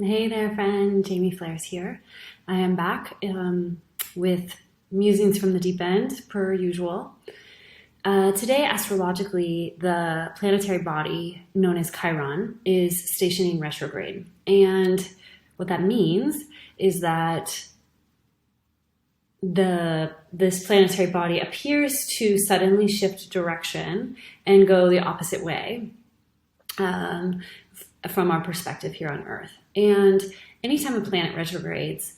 Hey there, friend. Jamie Flares here. I am back with musings from the deep end, per usual. Today, astrologically, the planetary body known as Chiron is stationing retrograde. And what that means is that this planetary body appears to suddenly shift direction and go the opposite way. From our perspective here on Earth. And anytime a planet retrogrades,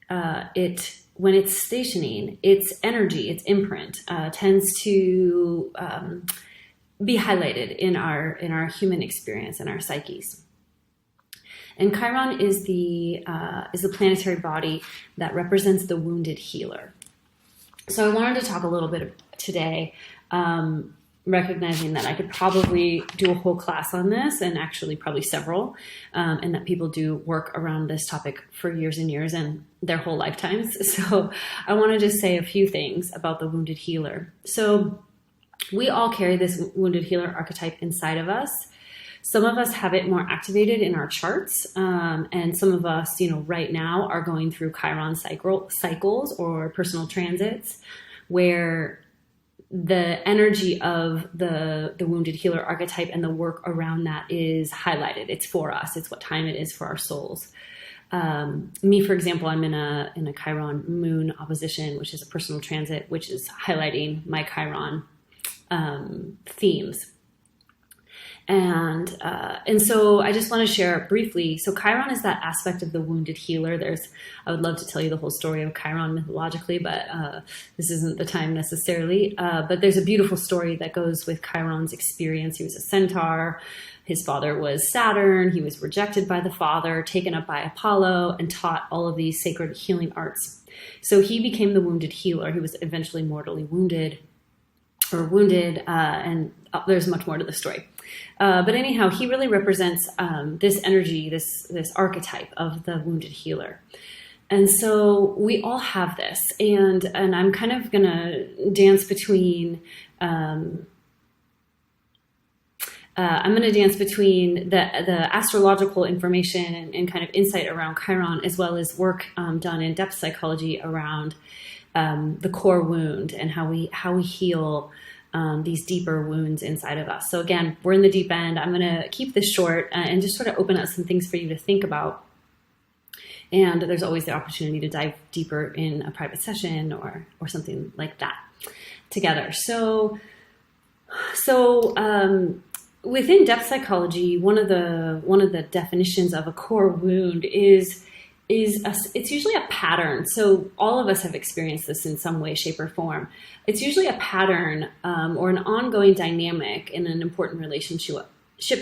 when it's stationing, its energy, its imprint, tends to be highlighted in our human experience and our psyches. And Chiron is the planetary body that represents the wounded healer. So I wanted to talk a little bit today. Recognizing that I could probably do a whole class on this, and actually probably several, and that people do work around this topic for years and years and their whole lifetimes. So I want to just say a few things about the wounded healer. So we all carry this wounded healer archetype inside of us. Some of us have it more activated in our charts, and some of us, right now are going through Chiron cycles or personal transits where the energy of the wounded healer archetype and the work around that is highlighted. It's for us. It's what time it is for our souls. Me, for example, I'm in a Chiron moon opposition, which is a personal transit, which is highlighting my Chiron themes. And so I just want to share briefly. So Chiron is that aspect of the wounded healer. I would love to tell you the whole story of Chiron mythologically, but this isn't the time necessarily. But there's a beautiful story that goes with Chiron's experience. He was a centaur. His father was Saturn. He was rejected by the father, taken up by Apollo, and taught all of these sacred healing arts. So he became the wounded healer. He was eventually mortally wounded, and there's much more to the story. But anyhow, he really represents this energy, this archetype of the wounded healer. And so we all have this, and I'm kind of going to dance between the astrological information and kind of insight around Chiron, as well as work done in depth psychology around the core wound and how we heal these deeper wounds inside of us. So again, we're in the deep end. I'm going to keep this short and just sort of open up some things for you to think about. And there's always the opportunity to dive deeper in a private session or something like that together. So within depth psychology, one of the definitions of a core wound is it's usually a pattern. So all of us have experienced this in some way, shape, or form. It's usually a pattern or an ongoing dynamic in an important relationship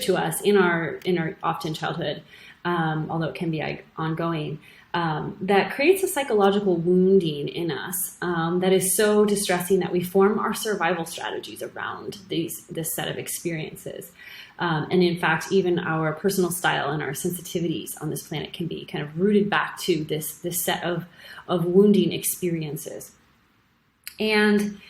to us in our often childhood, although it can be ongoing, that creates a psychological wounding in us that is so distressing that we form our survival strategies around this set of experiences. And in fact, even our personal style and our sensitivities on this planet can be kind of rooted back to this set of wounding experiences. And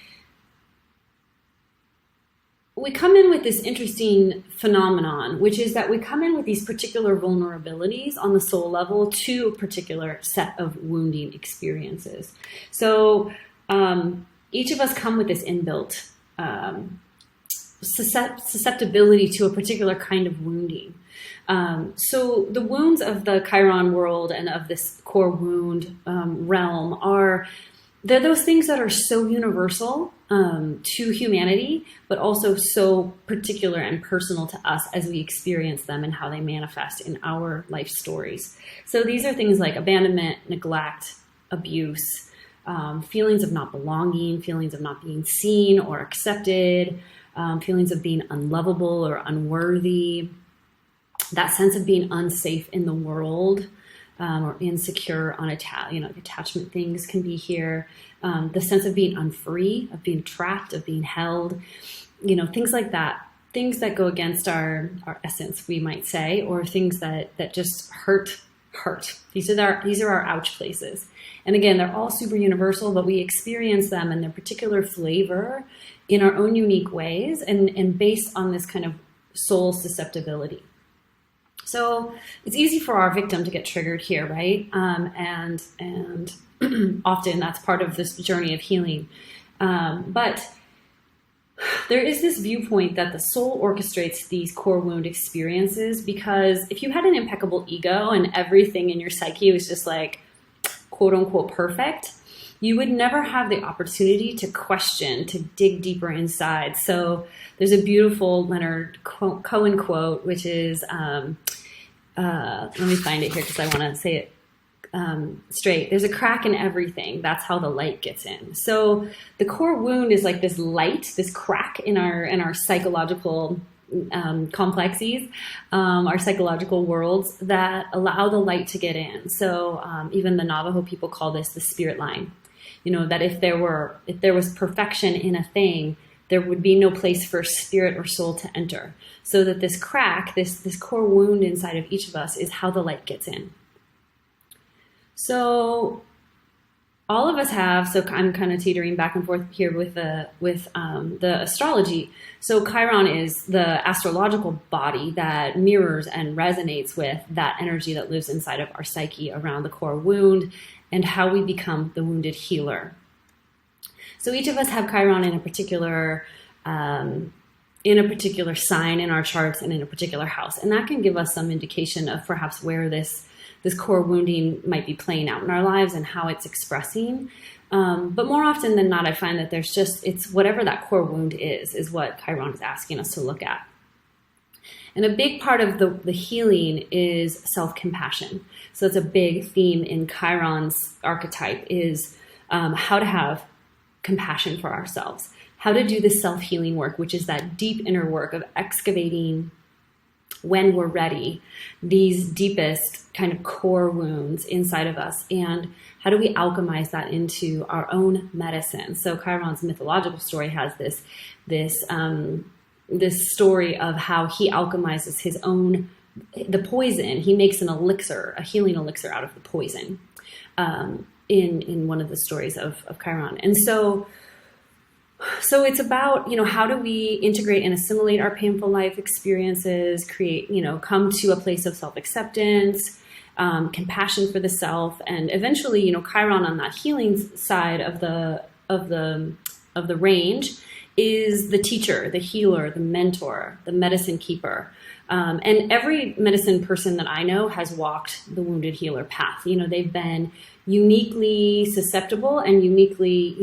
we come in with this interesting phenomenon, which is that we come in with these particular vulnerabilities on the soul level to a particular set of wounding experiences. So each of us come with this inbuilt susceptibility to a particular kind of wounding. So the wounds of the Chiron world and of this core wound realm they're those things that are so universal to humanity, but also so particular and personal to us as we experience them and how they manifest in our life stories. So these are things like abandonment, neglect, abuse, feelings of not belonging, feelings of not being seen or accepted, feelings of being unlovable or unworthy, that sense of being unsafe in the world, or insecure on attachment things can be here. The sense of being unfree, of being trapped, of being held, things like that. Things that go against our essence, we might say, or things that just hurt. These are our ouch places. And again, they're all super universal, but we experience them in their particular flavor in our own unique ways and based on this kind of soul susceptibility. So it's easy for our victim to get triggered here, right? And often that's part of this journey of healing. But there is this viewpoint that the soul orchestrates these core wound experiences, because if you had an impeccable ego and everything in your psyche was just like, quote unquote, perfect, you would never have the opportunity to question, to dig deeper inside. So there's a beautiful Leonard Cohen quote, which is, let me find it here because I want to say it straight. There's a crack in everything. That's how the light gets in. So the core wound is like this light, this crack in our psychological complexes, our psychological worlds that allow the light to get in. So even the Navajo people call this the spirit line. You know, that if there was perfection in a thing, there would be no place for spirit or soul to enter. So that this crack, this core wound inside of each of us is how the light gets in. So all of us have, so I'm kind of teetering back and forth here with the astrology. So Chiron is the astrological body that mirrors and resonates with that energy that lives inside of our psyche around the core wound and how we become the wounded healer. So each of us have Chiron in a particular sign in our charts and in a particular house. And that can give us some indication of perhaps where this core wounding might be playing out in our lives and how it's expressing. But more often than not, I find that it's whatever that core wound is what Chiron is asking us to look at. And a big part of the healing is self-compassion. So it's a big theme in Chiron's archetype is how to have compassion for ourselves, how to do the self-healing work, which is that deep inner work of excavating, when we're ready, these deepest kind of core wounds inside of us, and how do we alchemize that into our own medicine. So Chiron's mythological story has this story of how he alchemizes the poison. He makes an elixir, a healing elixir out of the poison, in one of the stories of Chiron. And so it's about, how do we integrate and assimilate our painful life experiences, come to a place of self-acceptance, compassion for the self, and eventually, Chiron on that healing side of the range is the teacher, the healer, the mentor, the medicine keeper. And every medicine person that I know has walked the wounded healer path. They've been uniquely susceptible and uniquely,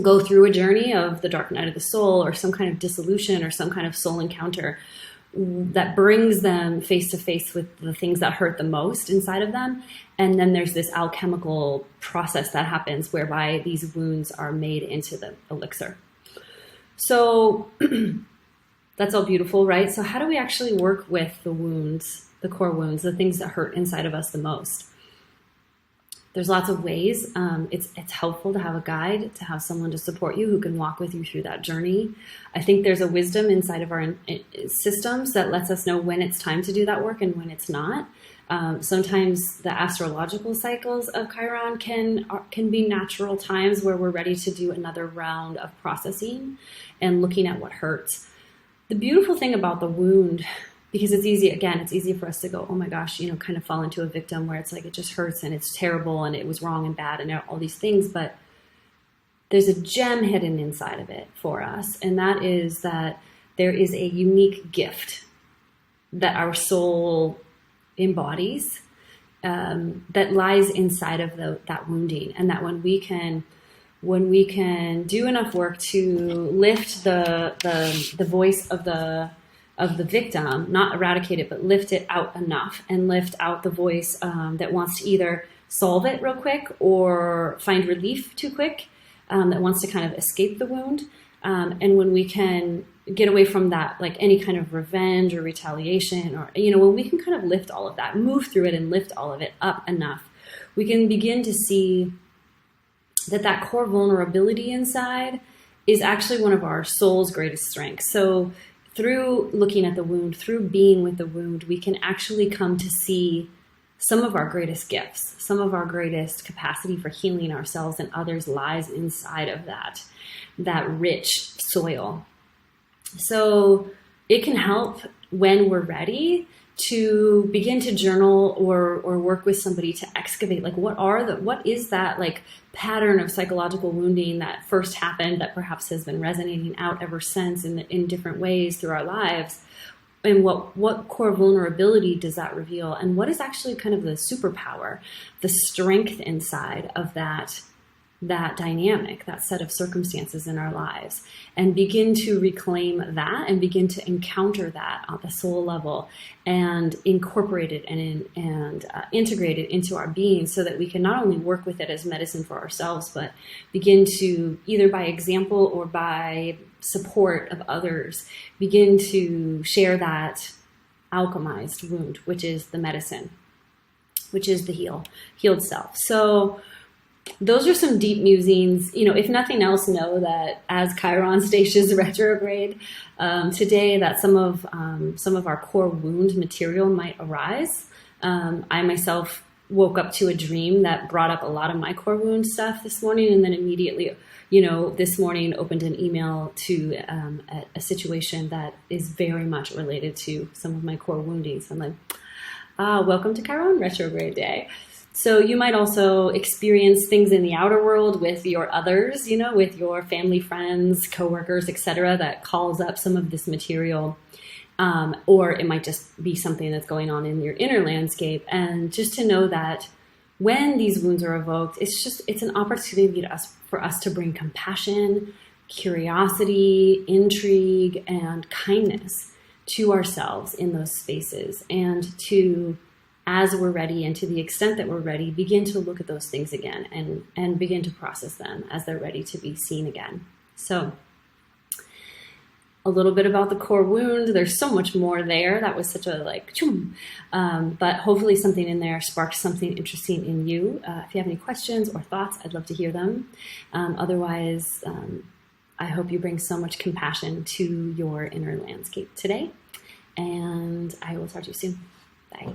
go through a journey of the dark night of the soul or some kind of dissolution or some kind of soul encounter that brings them face to face with the things that hurt the most inside of them. And then there's this alchemical process that happens whereby these wounds are made into the elixir. So that's all beautiful, right? So how do we actually work with the wounds, the core wounds, the things that hurt inside of us the most? There's lots of ways. It's helpful to have a guide, to have someone to support you who can walk with you through that journey. I think there's a wisdom inside of our systems that lets us know when it's time to do that work and when it's not. Sometimes the astrological cycles of Chiron can be natural times where we're ready to do another round of processing and looking at what hurts. The beautiful thing about the wound, because it's easy for us to go, oh my gosh, kind of fall into a victim where it's like, it just hurts and it's terrible and it was wrong and bad and all these things. But there's a gem hidden inside of it for us. And that is that there is a unique gift that our soul embodies, that lies inside of that wounding. And that when we can do enough work to lift the voice of the victim, not eradicate it, but lift it out enough and lift out the voice that wants to either solve it real quick or find relief too quick, that wants to kind of escape the wound. And when we can get away from that, like any kind of revenge or retaliation, or, when we can kind of lift all of that, move through it and lift all of it up enough, we can begin to see that core vulnerability inside is actually one of our soul's greatest strengths. So through looking at the wound, through being with the wound, we can actually come to see some of our greatest gifts, some of our greatest capacity for healing ourselves and others lies inside of that rich soil. So it can help when we're ready to begin to journal or work with somebody to excavate, like what is that like pattern of psychological wounding that first happened that perhaps has been resonating out ever since in different ways through our lives, and what core vulnerability does that reveal, and what is actually kind of the superpower, the strength inside of that dynamic, that set of circumstances in our lives, and begin to reclaim that and begin to encounter that on the soul level and incorporate it and integrate it into our being, so that we can not only work with it as medicine for ourselves, but begin to, either by example or by support of others, begin to share that alchemized wound, which is the medicine, which is the healed self. So those are some deep musings. If nothing else, know that as Chiron stations retrograde today, that some of our core wound material might arise. I myself woke up to a dream that brought up a lot of my core wound stuff this morning, and then immediately, this morning opened an email to a situation that is very much related to some of my core wounding. So I'm like, welcome to Chiron retrograde day. So you might also experience things in the outer world with your others, with your family, friends, coworkers, etc., that calls up some of this material. Or it might just be something that's going on in your inner landscape. And just to know that when these wounds are evoked, it's an opportunity for us to bring compassion, curiosity, intrigue, and kindness to ourselves in those spaces, and to, as we're ready and to the extent that we're ready, begin to look at those things again and begin to process them as they're ready to be seen again. So a little bit about the core wound. There's so much more there. That was such a but hopefully something in there sparked something interesting in you. If you have any questions or thoughts, I'd love to hear them. Otherwise, I hope you bring so much compassion to your inner landscape today, and I will talk to you soon. Bye.